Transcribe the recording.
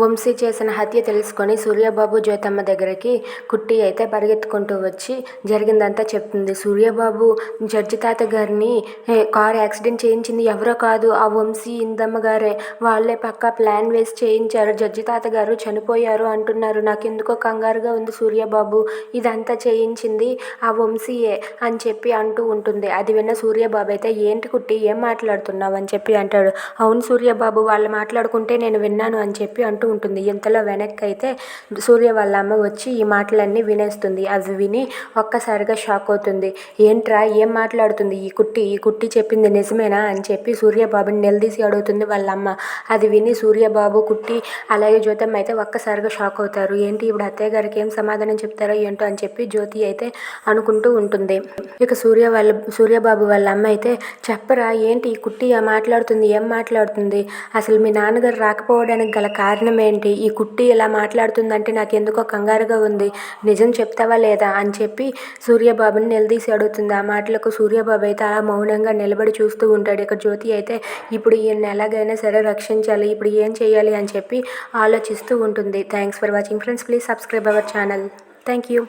వంశీ చేసిన హత్య తెలుసుకొని సూర్యబాబు జ్యోతమ్మ దగ్గరికి కుట్టి అయితే పరిగెత్తుకుంటూ వచ్చి జరిగిందంతా చెప్తుంది. సూర్యబాబు జడ్జి తాత గారిని కారు యాక్సిడెంట్ చేయించింది ఎవరో కాదు, ఆ వంశీ ఇందమ్మ గారే, వాళ్ళే పక్కా ప్లాన్ వేసి చేయించారు, జడ్జి తాత గారు చనిపోయారు అంటున్నారు. నాకెందుకో కంగారుగా ఉంది సూర్యబాబు, ఇదంతా చేయించింది ఆ వంశీయే అని చెప్పి అంటూ ఉంటుంది. అది విన్న సూర్యబాబు అయితే ఏంటి కుట్టి ఏం మాట్లాడుతున్నావు అని చెప్పి అంటాడు. అవును సూర్యబాబు, వాళ్ళు మాట్లాడుకుంటే నేను విన్నాను అని చెప్పి అంటూ ఉంటుంది. ఇంతలో వెనక్కి అయితే సూర్య వాళ్ళ అమ్మ వచ్చి ఈ మాటలన్నీ వినేస్తుంది. అవి విని ఒక్కసారిగా షాక్ అవుతుంది. ఏంట్రా ఏం మాట్లాడుతుంది ఈ కుట్టి చెప్పింది నిజమేనా అని చెప్పి సూర్యబాబుని నిలదీసి అడుగుతుంది వాళ్ళ అమ్మ. అది విని సూర్యబాబు, కుట్టి అలాగే జ్యోతమ్మ అయితే ఒక్కసారిగా షాక్ అవుతారు. ఏంటి ఇప్పుడు అత్తయ్య గారికి ఏం సమాధానం చెప్తారో ఏంటో అని చెప్పి జ్యోతి అయితే అనుకుంటూ ఉంటుంది. ఇక సూర్యబాబు వాళ్ళ అమ్మ అయితే చెప్పరా ఏంటి ఈ కుట్టి మాట్లాడుతుంది, ఏం మాట్లాడుతుంది, అసలు మీ నాన్నగారు రాకపోవడానికి గల కారణం ఏంటి, ఈ కుట్టి ఇలా మాట్లాడుతుందంటే నాకు ఎందుకో కంగారుగా ఉంది, నిజం చెప్తావా లేదా అని చెప్పి సూర్యబాబుని నిలదీసి అడుగుతుంది. ఆ మాటలకు సూర్యబాబు అయితే అలా మౌనంగా నిలబడి చూస్తూ ఉంటాడు. ఇక జ్యోతి అయితే ఇప్పుడు ఈయన ఎలాగైనా సరే రక్షించాలి, ఇప్పుడు ఏం చేయాలి అని చెప్పి ఆలోచిస్తూ ఉంటుంది. Thanks for watching friends, please subscribe our channel. Thank you.